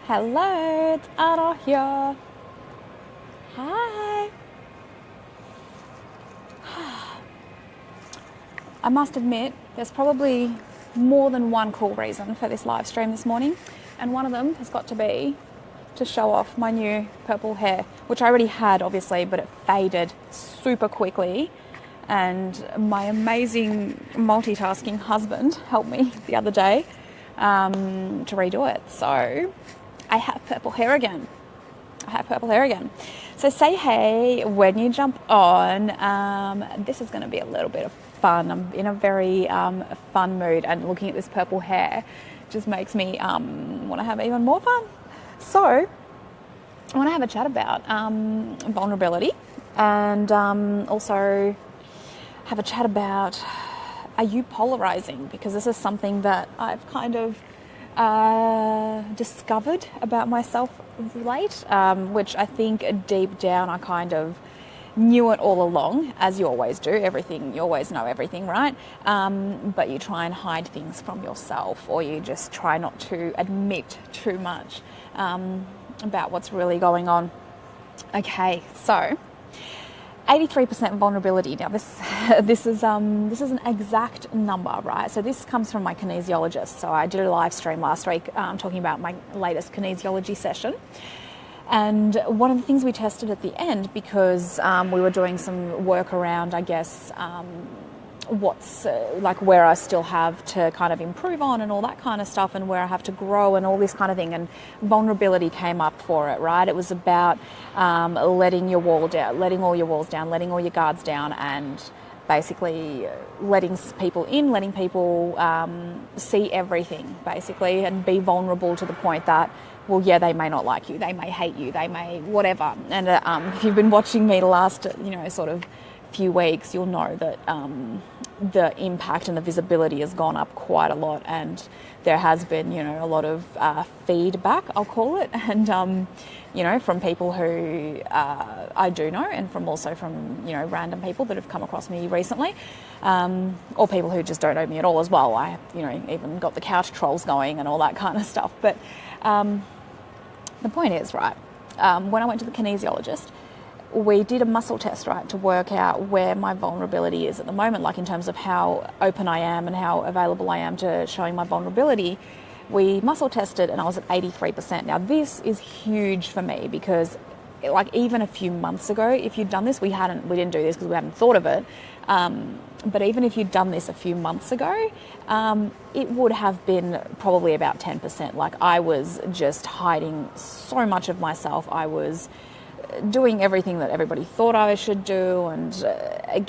Hello, it's Anna here. Hi. I must admit, there's probably more than one cool reason for this live stream this morning, and one of them has got to be to show off my new purple hair, which I already had, obviously, but it faded super quickly. And my amazing multitasking husband helped me the other day to redo it. So I have purple hair again. So say hey when you jump on. This is going to be a little bit of fun. I'm in a very fun mood, and looking at this purple hair just makes me want to have even more fun. So I want to have a chat about vulnerability, and also have a chat about, are you polarizing? Because this is something that I've kind of discovered about myself of late, which I think deep down I kind of knew it all along, as you always do. You always know everything, right? But you try and hide things from yourself, or you just try not to admit too much about what's really going on. Okay, so 83% vulnerability. Now this is an exact number, right? So this comes from my kinesiologist. So I did a live stream last week talking about my latest kinesiology session. And one of the things we tested at the end, because we were doing some work around, I guess, what's like where I still have to kind of improve on and all that kind of stuff, and where I have to grow and all this kind of thing, and vulnerability came up for it, right? It was about letting your wall down, letting all your walls down, letting all your guards down, and basically letting people in, letting people see everything, basically, and be vulnerable to the point that, well, yeah, they may not like you, they may hate you, they may whatever. And if you've been watching me the last, sort of few weeks, you'll know that the impact and the visibility has gone up quite a lot, and there has been, a lot of feedback, I'll call it, and from people who I do know, and from random people that have come across me recently, or people who just don't know me at all as well. I even got the couch trolls going and all that kind of stuff. But the point is, right, when I went to the kinesiologist, we did a muscle test, right, to work out where my vulnerability is at the moment, like in terms of how open I am and how available I am to showing my vulnerability. We muscle tested and I was at 83%. Now this is huge for me, because like even a few months ago, if you'd done this, we didn't do this because we hadn't thought of it. But even if you'd done this a few months ago, it would have been probably about 10%. Like I was just hiding so much of myself. I was doing everything that everybody thought I should do, and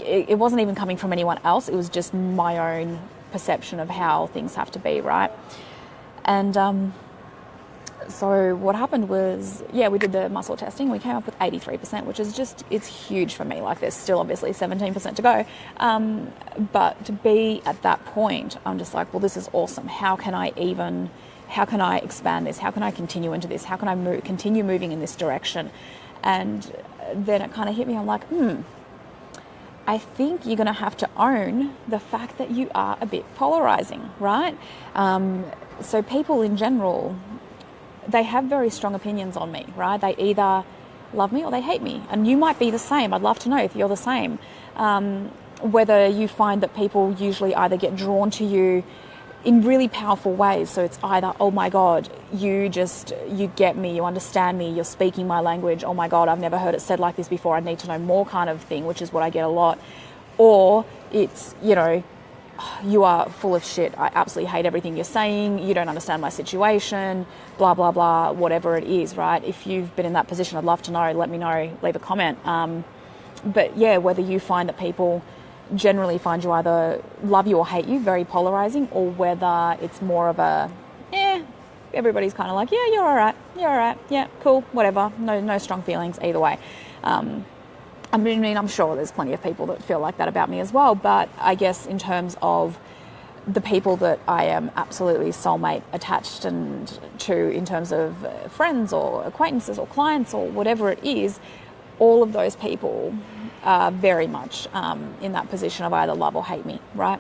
it wasn't even coming from anyone else. It was just my own perception of how things have to be, right? And so what happened was, we did the muscle testing. We came up with 83%, which is it's huge for me. Like there's still obviously 17% to go. But to be at that point, I'm just like, well, this is awesome. How can I expand this? How can I continue into this? How can I continue moving in this direction? And then it kind of hit me. I'm like, I think you're going to have to own the fact that you are a bit polarizing, right? So people in general, they have very strong opinions on me, right? They either love me or they hate me. And you might be the same. I'd love to know if you're the same. Whether you find that people usually either get drawn to you in really powerful ways. So it's either, oh my God, you get me, you understand me, you're speaking my language, oh my God, I've never heard it said like this before, I need to know more kind of thing, which is what I get a lot. Or it's, you are full of shit, I absolutely hate everything you're saying, you don't understand my situation, blah, blah, blah, whatever it is, right? If you've been in that position, I'd love to know, let me know, leave a comment. But yeah, whether you find that people generally find you either love you or hate you, very polarizing, or whether it's more of a, everybody's kind of like, yeah, you're all right, yeah, cool, whatever, no strong feelings either way. I mean, I'm sure there's plenty of people that feel like that about me as well, but I guess in terms of the people that I am absolutely soulmate attached and to, in terms of friends or acquaintances or clients or whatever it is, all of those people are very much in that position of either love or hate me, right?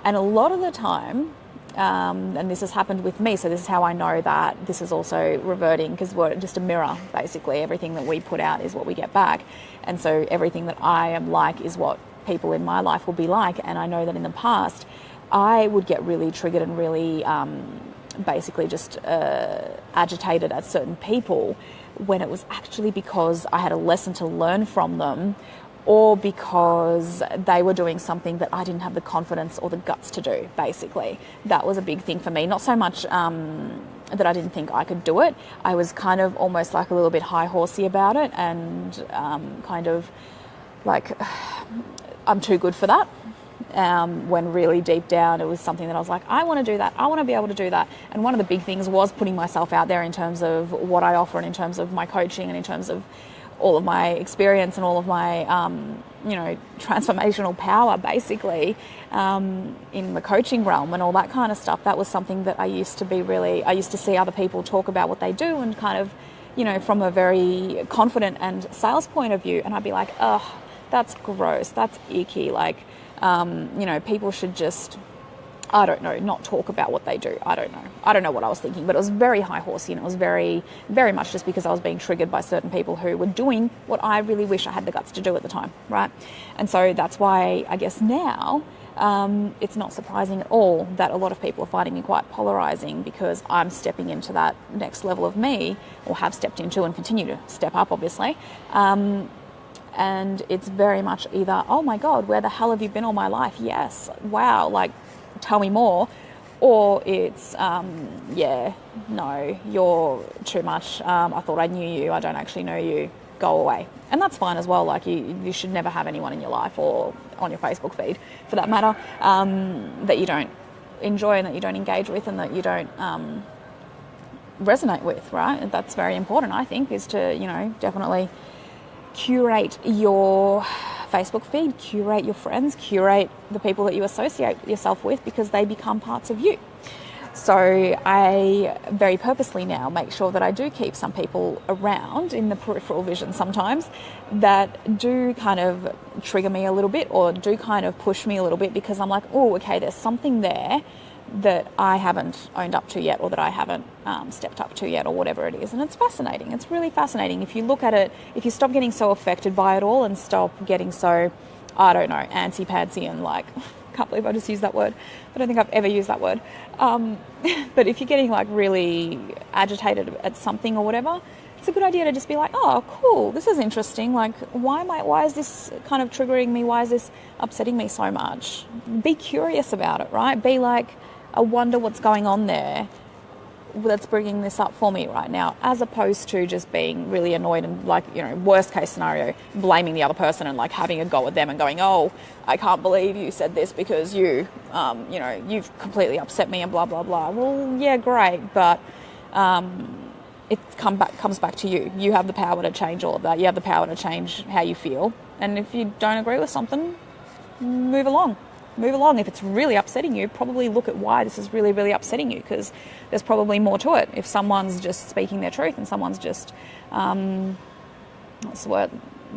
And a lot of the time, and this has happened with me, so this is how I know that this is also reverting, because we're just a mirror, basically. Everything that we put out is what we get back. And so everything that I am like is what people in my life will be like. And I know that in the past, I would get really triggered and really basically just agitated at certain people when it was actually because I had a lesson to learn from them, or because they were doing something that I didn't have the confidence or the guts to do, basically. That was a big thing for me. Not so much that I didn't think I could do it. I was kind of almost like a little bit high-horsey about it, and kind of like, I'm too good for that. When really deep down it was something that I was like, I want to do that, I want to be able to do that. And one of the big things was putting myself out there in terms of what I offer, and in terms of my coaching, and in terms of all of my experience and all of my transformational power, basically, in the coaching realm and all that kind of stuff. That was something that I used to see other people talk about what they do, and kind of, from a very confident and sales point of view, and I'd be like, oh, that's gross, that's icky, like, people should just, I don't know, not talk about what they do. I don't know what I was thinking, but it was very high horsey, and it was very, very much just because I was being triggered by certain people who were doing what I really wish I had the guts to do at the time, right? And so that's why I guess now it's not surprising at all that a lot of people are finding me quite polarizing, because I'm stepping into that next level of me, or have stepped into and continue to step up, obviously. And it's very much either, oh my God, where the hell have you been all my life? Yes, wow, like, tell me more. Or it's, yeah, no, you're too much. I thought I knew you. I don't actually know you. Go away. And that's fine as well. Like, you should never have anyone in your life, or on your Facebook feed for that matter, that you don't enjoy, and that you don't engage with, and that you don't resonate with, right? And that's very important, I think, is to, definitely curate your Facebook feed, curate your friends, curate the people that you associate yourself with, because they become parts of you. So I very purposely now make sure that I do keep some people around in the peripheral vision sometimes that do kind of trigger me a little bit, or do kind of push me a little bit, because I'm like, oh, okay, there's something there that I haven't owned up to yet, or that I haven't stepped up to yet, or whatever it is. And it's fascinating. It's really fascinating. If you look at it, if you stop getting so affected by it all, and stop getting so, I don't know, antsy-pantsy, and like, can't believe I just used that word. I don't think I've ever used that word. But if you're getting like really agitated at something or whatever, it's a good idea to just be like, oh, cool, this is interesting. Like, why is this kind of triggering me? Why is this upsetting me so much? Be curious about it, right? Be like, I wonder what's going on there that's bringing this up for me right now, as opposed to just being really annoyed and, like, worst case scenario, blaming the other person and like having a go at them and going, oh, I can't believe you said this because you've completely upset me and blah, blah, blah. Well, yeah, great. But it comes back to you. You have the power to change all of that. You have the power to change how you feel. And if you don't agree with something, move along. If it's really upsetting you, probably look at why this is really, really upsetting you, because there's probably more to it. If someone's just speaking their truth, and someone's just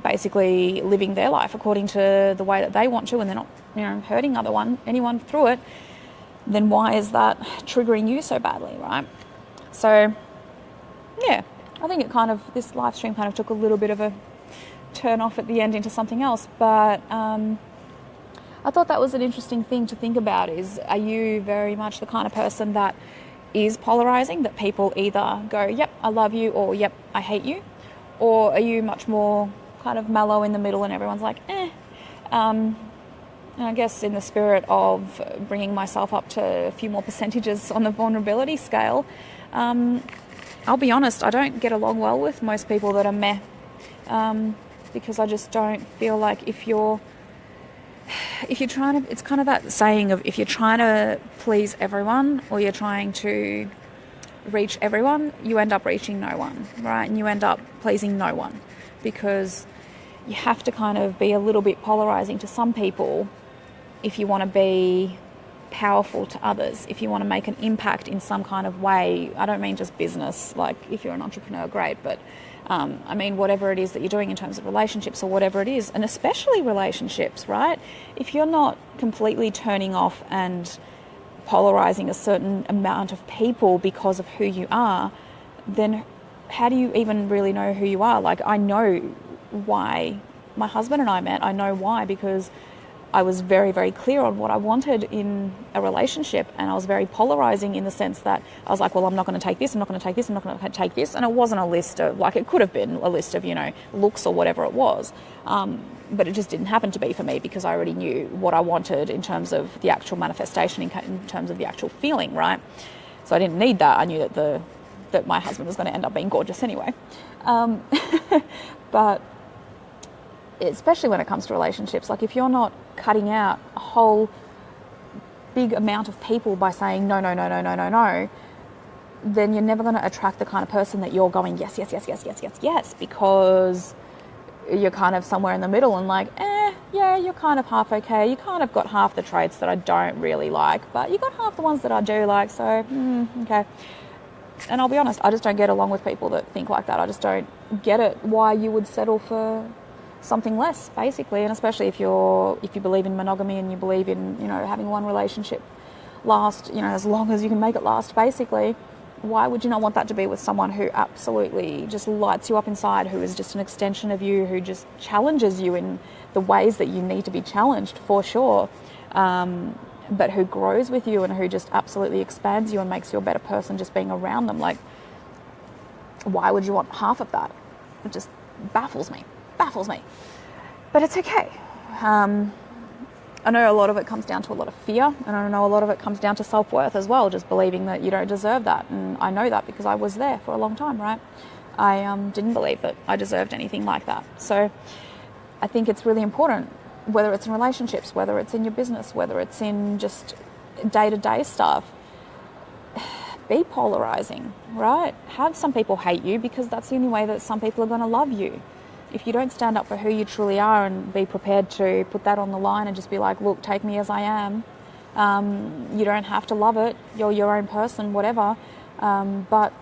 basically living their life according to the way that they want to, and they're not hurting anyone through it, then why is that triggering you so badly, right? So yeah, I think this live stream kind of took a little bit of a turn off at the end into something else, but I thought that was an interesting thing to think about. Are you very much the kind of person that is polarizing, that people either go, yep, I love you, or yep, I hate you? Or are you much more kind of mellow in the middle, and everyone's like, eh? And I guess in the spirit of bringing myself up to a few more percentages on the vulnerability scale, I'll be honest, I don't get along well with most people that are meh, because I just don't feel like if you're trying to, it's kind of that saying of, if you're trying to please everyone, or you're trying to reach everyone, you end up reaching no one, right? And you end up pleasing no one, because you have to kind of be a little bit polarizing to some people if you want to be powerful to others, if you want to make an impact in some kind of way. I don't mean just business, like if you're an entrepreneur, great, but I mean whatever it is that you're doing in terms of relationships, or whatever it is, and especially relationships, right? If you're not completely turning off and polarizing a certain amount of people because of who you are, then how do you even really know who you are? Like, I know why my husband and I met. I know why, because I was very, very clear on what I wanted in a relationship, and I was very polarizing in the sense that I was like, well, I'm not going to take this, I'm not going to take this, I'm not going to take this. And it wasn't a list of, like, it could have been a list of, looks or whatever it was. But it just didn't happen to be for me, because I already knew what I wanted in terms of the actual manifestation, in terms of the actual feeling, right? So I didn't need that. I knew that my husband was going to end up being gorgeous anyway. But especially when it comes to relationships, like, if you're not cutting out a whole big amount of people by saying no, no, no, no, no, no, no, then you're never going to attract the kind of person that you're going yes, yes, yes, yes, yes, yes, yes, because you're kind of somewhere in the middle and like, yeah, you're kind of half okay. You kind of got half the traits that I don't really like, but you got half the ones that I do like, so, okay. And I'll be honest, I just don't get along with people that think like that. I just don't get it, why you would settle for something less, basically. And especially if you believe in monogamy and you believe in, having one relationship last, as long as you can make it last, basically, why would you not want that to be with someone who absolutely just lights you up inside, who is just an extension of you, who just challenges you in the ways that you need to be challenged, for sure, but who grows with you and who just absolutely expands you and makes you a better person just being around them? Like, why would you want half of that? It just baffles me. But it's okay. I know a lot of it comes down to a lot of fear, and I know a lot of it comes down to self-worth as well, just believing that you don't deserve that. And I know that because I was there for a long time, right? I didn't believe that I deserved anything like that. So I think it's really important, whether it's in relationships, whether it's in your business, whether it's in just day-to-day stuff, be polarizing, right? Have some people hate you, because that's the only way that some people are going to love you. If you don't stand up for who you truly are and be prepared to put that on the line and just be like, look, take me as I am, you don't have to love it. You're your own person, whatever. But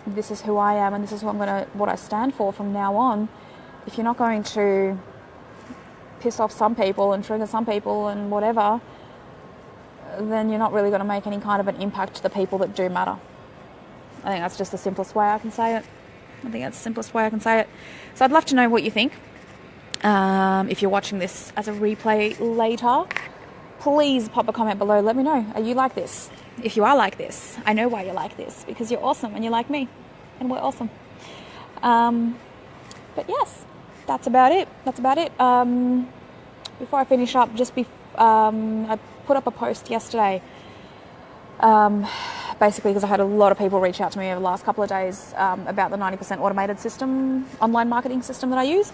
this is who I am, and this is what I stand for from now on. If you're not going to piss off some people and trigger some people and whatever, then you're not really going to make any kind of an impact to the people that do matter. I think that's just the simplest way I can say it. So I'd love to know what you think. If you're watching this as a replay later, please pop a comment below. Let me know. Are you like this? If you are like this, I know why you're like this, because you're awesome and you're like me, and we're awesome. But yes, that's about it. Before I finish up, I put up a post yesterday, basically because I had a lot of people reach out to me over the last couple of days about the 90% automated system, online marketing system that I use.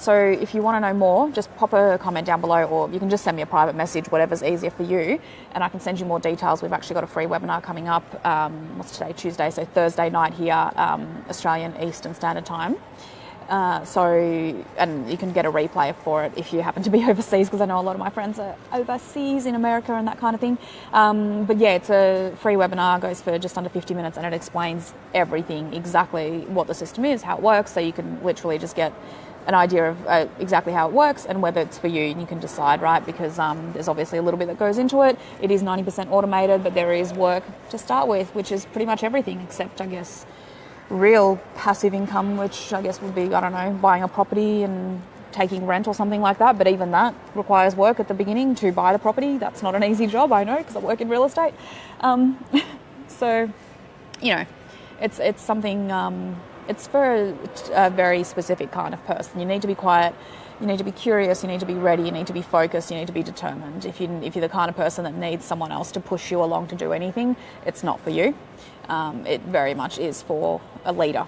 So if you want to know more, just pop a comment down below, or you can just send me a private message, whatever's easier for you, and I can send you more details. We've actually got a free webinar coming up, what's today, Tuesday, so Thursday night here, Australian Eastern Standard Time. And you can get a replay for it if you happen to be overseas, because I know a lot of my friends are overseas in America and that kind of thing. But yeah, it's a free webinar, goes for just under 50 minutes, and it explains everything, exactly what the system is, how it works, so you can literally just get an idea of exactly how it works and whether it's for you, and you can decide, right? Because there's obviously a little bit that goes into it. It is 90% automated, but there is work to start with, which is pretty much everything except, I guess, real passive income, which I guess would be, I don't know, buying a property and taking rent or something like that. But even that requires work at the beginning to buy the property. That's not an easy job, I know, because I work in real estate. So, it's something, it's for a very specific kind of person. You need to be quiet, you need to be curious, you need to be ready, you need to be focused, you need to be determined. If you're the kind of person that needs someone else to push you along to do anything, it's not for you. It very much is for a leader.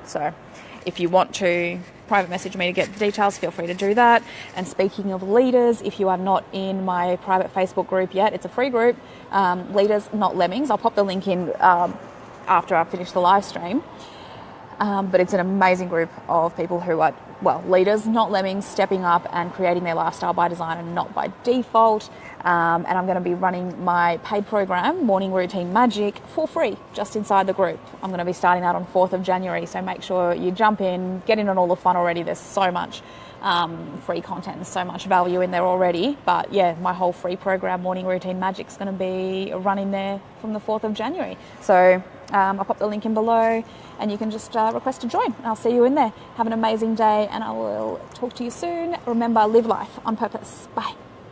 So if you want to private message me to get details, feel free to do that. And speaking of leaders, if you are not in my private Facebook group yet, it's a free group, Leaders Not Lemmings. I'll pop the link in after I finish the live stream. But it's an amazing group of people who are, leaders, not lemmings, stepping up and creating their lifestyle by design and not by default. And I'm going to be running my paid program, Morning Routine Magic, for free, just inside the group. I'm going to be starting out on 4th of January, so make sure you jump in, get in on all the fun already. There's so much. free content and so much value in there already. But yeah, my whole free program, Morning Routine Magic, is going to be running there from the 4th of January. So I'll pop the link in below and you can just request to join. I'll see you in there. Have an amazing day and I will talk to you soon. Remember, live life on purpose. Bye.